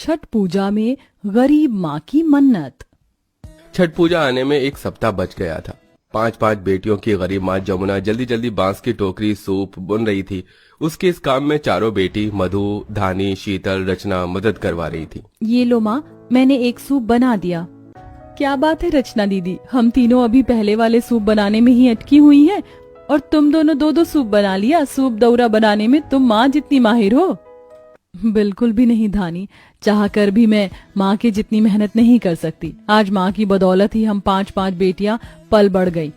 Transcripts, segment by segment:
छठ पूजा में गरीब माँ की मन्नत। छठ पूजा आने में एक सप्ताह बच गया था। 5-5 बेटियों की गरीब माँ जमुना जल्दी जल्दी बांस की टोकरी सूप बुन रही थी। उसके इस काम में चारों बेटी मधु, धानी, शीतल, रचना मदद करवा रही थी। ये लो माँ, मैंने एक सूप बना दिया। क्या बात है रचना दीदी, हम तीनों अभी पहले वाले सूप बनाने में ही अटकी हुई हैं और तुम दोनों दो दो सूप बना लिया। सूप दौरा बनाने में तुम माँ जितनी माहिर हो। बिल्कुल भी नहीं धानी, चाहकर भी मैं माँ की जितनी मेहनत नहीं कर सकती। आज माँ की बदौलत ही हम 5-5 बेटियां पल बढ़ गईं।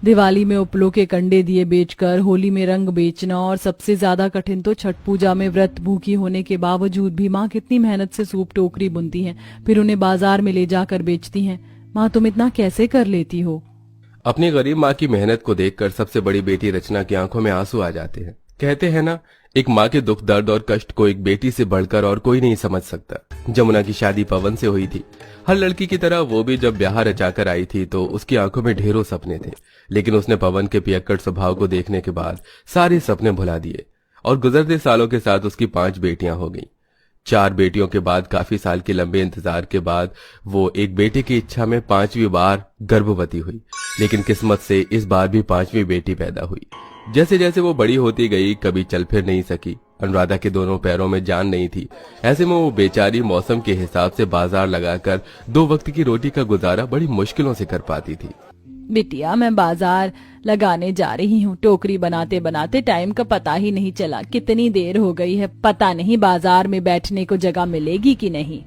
दिवाली में उपलों के कंडे दिए बेचकर, होली में रंग बेचना, और सबसे ज्यादा कठिन तो छठ पूजा में व्रत भूखी होने के बावजूद भी माँ कितनी मेहनत से सूप टोकरी बुनती हैं, फिर उन्हें बाजार में ले जाकर बेचती हैं। माँ तुम इतना कैसे कर लेती हो? अपनी गरीब माँ की मेहनत को देखकर सबसे बड़ी बेटी रचना की आंखों में आंसू आ जाते हैं। कहते हैं ना, एक माँ के दुख, दर्द और कष्ट को एक बेटी से बढ़कर और कोई नहीं समझ सकता। जमुना की शादी पवन से हुई थी। हर लड़की की तरह वो भी जब ब्याह रचाकर आई थी तो उसकी आंखों में ढेरों सपने थे, लेकिन उसने पवन के पियक्कड़ स्वभाव को देखने के बाद सारे सपने भुला दिए और गुजरते सालों के साथ उसकी 5 बेटियां हो गईं। 4 बेटियों के बाद काफी साल के लंबे इंतजार के बाद वो एक बेटे की इच्छा में 5वीं बार गर्भवती हुई, लेकिन किस्मत से इस बार भी 5वीं बेटी पैदा हुई। जैसे जैसे वो बड़ी होती गई, कभी चल फिर नहीं सकी। अनुराधा के दोनों पैरों में जान नहीं थी। ऐसे में वो बेचारी मौसम के हिसाब से बाजार लगाकर 2 वक्त की रोटी का गुजारा बड़ी मुश्किलों से कर पाती थी। बिटिया, मैं बाजार लगाने जा रही हूँ। टोकरी बनाते बनाते टाइम का पता ही नहीं चला। कितनी देर हो गई है, पता नहीं बाजार में बैठने को जगह मिलेगी कि नहीं।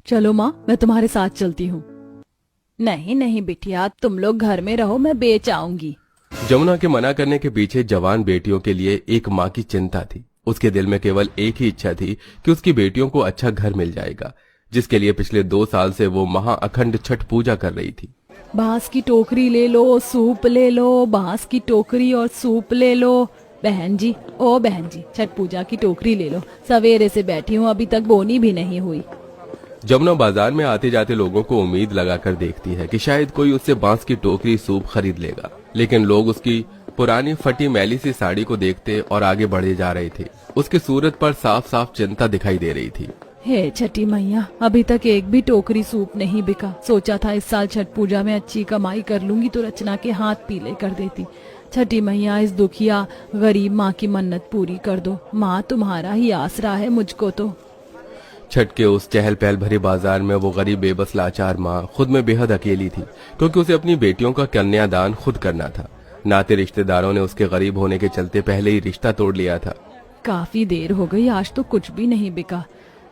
चलो माँ, मैं तुम्हारे साथ चलती हूँ। नहीं नहीं बिटिया, तुम लोग घर में रहो, मैं बेच आऊंगी। जमुना के मना करने के पीछे जवान बेटियों के लिए एक माँ की चिंता थी। उसके दिल में केवल एक ही इच्छा थी कि उसकी बेटियों को अच्छा घर मिल जाएगा, जिसके लिए पिछले 2 साल से वो महाअखंड छठ पूजा कर रही थी। बांस की टोकरी ले लो, सूप ले लो, बांस की टोकरी और सूप ले लो। बहन जी, ओ बहन जी, छठ पूजा की टोकरी ले लो। सवेरे से बैठी हूँ, अभी तक बोनी भी नहीं हुई। जमुना बाजार में आते जाते लोगों को उम्मीद लगाकर देखती है कि शायद कोई उससे बांस की टोकरी सूप खरीद लेगा, लेकिन लोग उसकी पुरानी फटी मैली सी साड़ी को देखते और आगे बढ़े जा रहे थे। उसकी सूरत पर साफ साफ चिंता दिखाई दे रही थी। हे छठी मैया, अभी तक एक भी टोकरी सूप नहीं बिका। सोचा था इस साल छठ पूजा में अच्छी कमाई कर लूंगी तो रचना के हाथ पीले कर देती। छठी मैया, इस दुखिया गरीब माँ की मन्नत पूरी कर दो। माँ तुम्हारा ही आसरा है मुझको तो। छठ के उस चहल पहल भरे बाजार में वो गरीब बेबस लाचार माँ खुद में बेहद अकेली थी, क्योंकि उसे अपनी बेटियों का कन्यादान खुद करना था। नाते रिश्तेदारों ने उसके गरीब होने के चलते पहले ही रिश्ता तोड़ लिया था। काफी देर हो गई, आज तो कुछ भी नहीं बिका।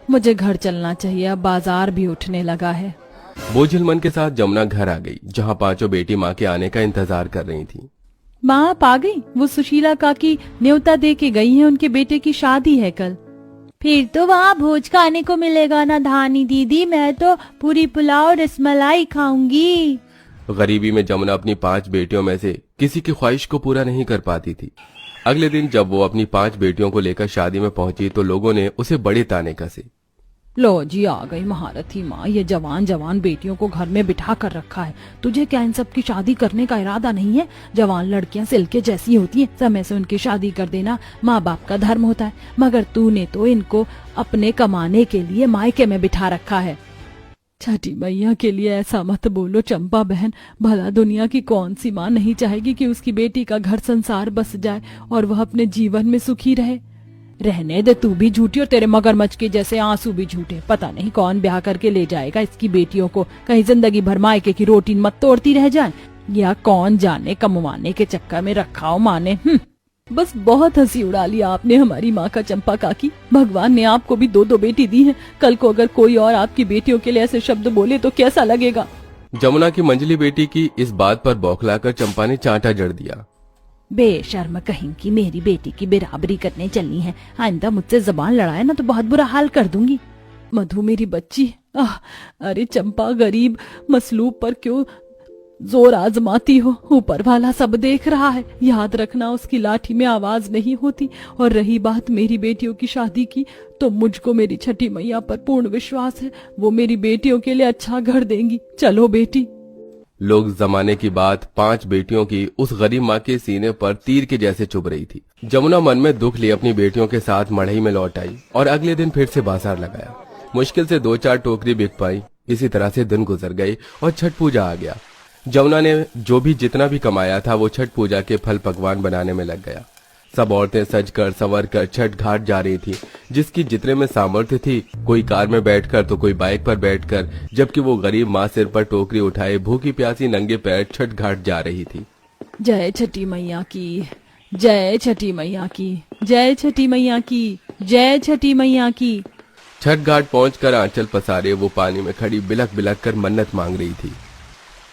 मुझे घर चलना चाहिए, अब बाजार भी उठने लगा है। बोझिल मन के साथ जमुना घर आ गई, जहाँ 5 बेटी माँ के आने का इंतजार कर रही थी। माँ आप आ गई? वो सुशीला काकी न्योता दे के गई है, उनके बेटे की शादी है कल। फिर तो वहाँ भोज खाने को मिलेगा ना धानी दीदी, मैं तो पूरी पुलाव और रसमलाई खाऊंगी। गरीबी में जमुना अपनी 5 बेटियों में से किसी की ख्वाहिश को पूरा नहीं कर पाती थी। अगले दिन जब वो अपनी 5 बेटियों को लेकर शादी में पहुंची तो लोगों ने उसे बड़े ताने कसे। लो जी, आ गई महारथी माँ। ये जवान जवान बेटियों को घर में बिठा कर रखा है। तुझे क्या इन सब की शादी करने का इरादा नहीं है? जवान लड़कियां सिल्के जैसी होती हैं, समय से उनकी शादी कर देना माँ बाप का धर्म होता है। मगर तूने तो इनको अपने कमाने के लिए मायके में बिठा रखा है। छठी मैया के लिए ऐसा मत बोलो चंपा बहन। भला दुनिया की कौन सी माँ नहीं चाहेगी कि उसकी बेटी का घर संसार बस जाए और वह अपने जीवन में सुखी रहे। रहने दे, तू भी झूठी और तेरे मगरमच्छ के जैसे आंसू भी झूठे। पता नहीं कौन ब्याह करके ले जाएगा इसकी बेटियों को, कहीं जिंदगी भर मायके की रोटी मत तोड़ती रह जाए, या कौन जाने कमवाने के चक्कर में रखा हो माँ ने। बस बहुत हंसी उड़ा लिया आपने हमारी माँ का चंपा काकी। भगवान ने आपको भी 2-2 बेटी दी है। कल को अगर कोई और आपकी बेटियों के लिए ऐसे शब्द बोले तो कैसा लगेगा? जमुना की मंजली बेटी की इस बात पर बौखलाकर चंपा ने चांटा जड़ दिया। बेशर्म कहीं की, मेरी बेटी की बराबरी करने चलनी है। आइंदा मुझसे जबान लड़ाए ना तो बहुत बुरा हाल कर दूंगी। मधु मेरी बच्ची। अरे चंपा, गरीब मसलूब पर क्यों जोर आजमाती हो? ऊपर वाला सब देख रहा है। याद रखना, उसकी लाठी में आवाज नहीं होती। और रही बात मेरी बेटियों की शादी की, तो मुझको मेरी छठी मैया पर पूर्ण विश्वास है, वो मेरी बेटियों के लिए अच्छा घर देंगी। चलो बेटी। लोग जमाने की बात 5 बेटियों की उस गरीब माँ के सीने पर तीर के जैसे चुभ रही थी। जमुना मन में दुख लिए अपनी बेटियों के साथ मढ़ई में लौट आई और अगले दिन फिर से बाजार लगाया। मुश्किल से 2-4 टोकरी बिक पाई। इसी तरह से दिन गुजर गई और छठ पूजा आ गया। जमुना ने जो भी जितना भी कमाया था वो छठ पूजा के फल पकवान बनाने में लग गया। सब औरतें सज कर संवर कर छठ घाट जा रही थी, जिसकी जितने में सामर्थ्य थी, कोई कार में बैठकर तो कोई बाइक पर बैठकर, जबकि वो गरीब माँ सिर पर टोकरी उठाए भूखी प्यासी नंगे पैर छठ घाट जा रही थी। जय छठी मैया की, जय छठी मैया की, जय छठी मैया की, जय छठी मैया की। छठ घाट पहुंचकर आंचल पसारे वो पानी में खड़ी बिलक बिलक कर मन्नत मांग रही थी।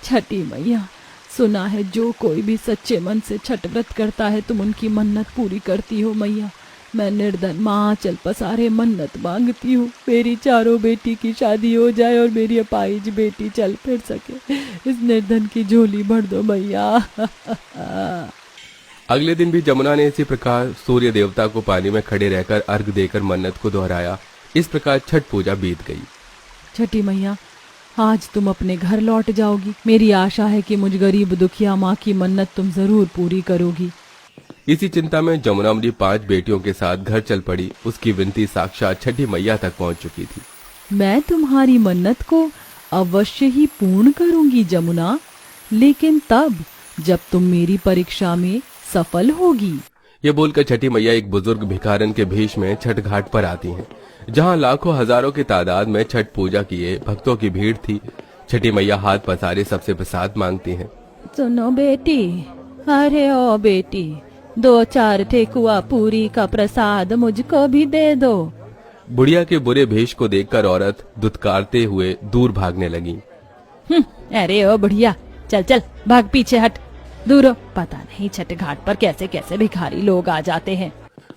छठी मैया, सुना है जो कोई भी सच्चे मन से छठ व्रत करता है तुम उनकी मन्नत पूरी करती हो मैया। मैं निर्धन माँ आंचल पसारे मन्नत मांगती हूँ, मेरी चारों बेटी की शादी हो जाए और मेरी अपाहिज बेटी चल फिर सके। इस निर्धन की झोली भर दो मैया। अगले दिन भी जमुना ने इसी प्रकार सूर्य देवता को पानी में खड़े रहकर अर्घ देकर मन्नत को दोहराया। इस प्रकार छठ पूजा बीत गई। छठी मैया, आज तुम अपने घर लौट जाओगी। मेरी आशा है कि मुझ गरीब दुखिया माँ की मन्नत तुम जरूर पूरी करोगी। इसी चिंता में जमुना अपनी 5 बेटियों के साथ घर चल पड़ी। उसकी विनती साक्षात छठी मैया तक पहुंच चुकी थी। मैं तुम्हारी मन्नत को अवश्य ही पूर्ण करूंगी जमुना, लेकिन तब जब तुम मेरी परीक्षा में सफल होगी। ये बोलकर छठी मैया एक बुजुर्ग भिखारन के भेष में छठ घाट पर आती हैं, जहां लाखों हजारों की तादाद में छठ पूजा किए भक्तों की भीड़ थी। छठी मैया हाथ पसारे सबसे प्रसाद मांगती हैं। सुनो बेटी, अरे ओ बेटी, 2-4 ठेकुआ पूरी का प्रसाद मुझको भी दे दो। बुढ़िया के बुरे भेष को देखकर औरत दुत्कारते हुए दूर भागने लगी। अरे ओ बुढ़िया, चल चल भाग, पीछे हट, दूर हो। पता नहीं छठ घाट पर कैसे कैसे भिखारी लोग आ जाते हैं।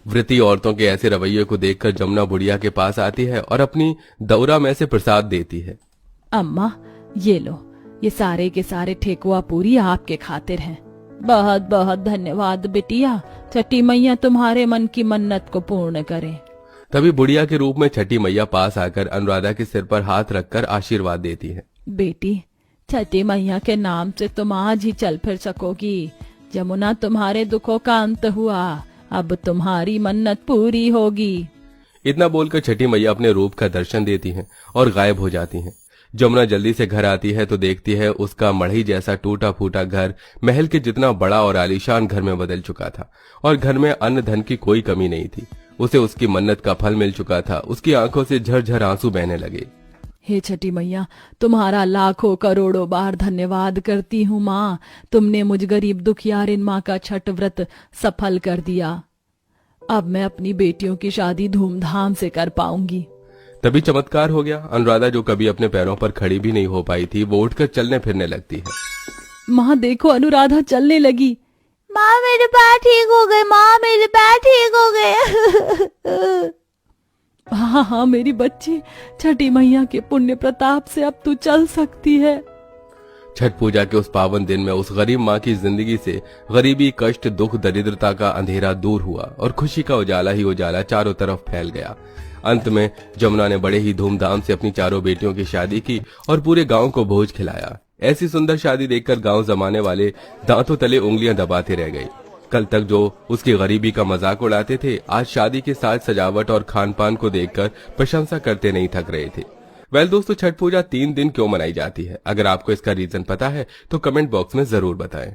व्रती औरतों के ऐसे रवैये को देखकर जमुना बुढ़िया के पास आती है और अपनी दौरा में से प्रसाद देती है। अम्मा, ये लो, ये सारे के सारे ठेकुआ पूरी आपके खातिर हैं। बहुत बहुत धन्यवाद बिटिया। छठी मैया तुम्हारे मन की मन्नत को पूर्ण करे। तभी बुढ़िया के रूप में छठी मैया पास आकर अनुराधा के सिर पर हाथ रखकर आशीर्वाद देती है। बेटी, छठी मैया के नाम से तुम आज ही चल फिर सकोगी। जमुना, तुम्हारे दुखों का अंत हुआ, अब तुम्हारी मन्नत पूरी होगी। इतना बोलकर छठी मैया अपने रूप का दर्शन देती हैं और गायब हो जाती हैं। जमुना जल्दी से घर आती है तो देखती है उसका मढ़ई जैसा टूटा फूटा घर महल के जितना बड़ा और आलीशान घर में बदल चुका था और घर में अन्न धन की कोई कमी नहीं थी। उसे उसकी मन्नत का फल मिल चुका था। उसकी आंखों से झरझर आंसू बहने लगे। हे छठी मैया, तुम्हारा लाखों करोड़ों बार धन्यवाद करती हूँ माँ। तुमने मुझ गरीब दुखियारिन माँ का छठ व्रत सफल कर दिया। अब मैं अपनी बेटियों की शादी धूमधाम से कर पाऊंगी। तभी चमत्कार हो गया। अनुराधा, जो कभी अपने पैरों पर खड़ी भी नहीं हो पाई थी, वो उठकर चलने फिरने लगती है। माँ देखो, अनुराधा चलने लगी। माँ मेरे पैर ठीक हो गए, माँ मेरे पैर ठीक हो गए। हाँ हाँ मेरी बच्ची, छठी मैया के पुण्य प्रताप से अब तू चल सकती है। छठ पूजा के उस पावन दिन में उस गरीब माँ की जिंदगी से गरीबी, कष्ट, दुख, दरिद्रता का अंधेरा दूर हुआ और खुशी का उजाला ही उजाला चारों तरफ फैल गया। अंत में जमुना ने बड़े ही धूमधाम से अपनी चारों बेटियों की शादी की और पूरे गांव को भोज खिलाया। ऐसी सुंदर शादी देखकर गांव जमाने वाले दांतों तले उंगलियां दबाते रह गए। कल तक जो उसकी गरीबी का मजाक उड़ाते थे, आज शादी के साथ सजावट और खान पान को देखकर प्रशंसा करते नहीं थक रहे थे। वेल दोस्तों, छठ पूजा 3 दिन क्यों मनाई जाती है? अगर आपको इसका रीजन पता है तो कमेंट बॉक्स में जरूर बताएं।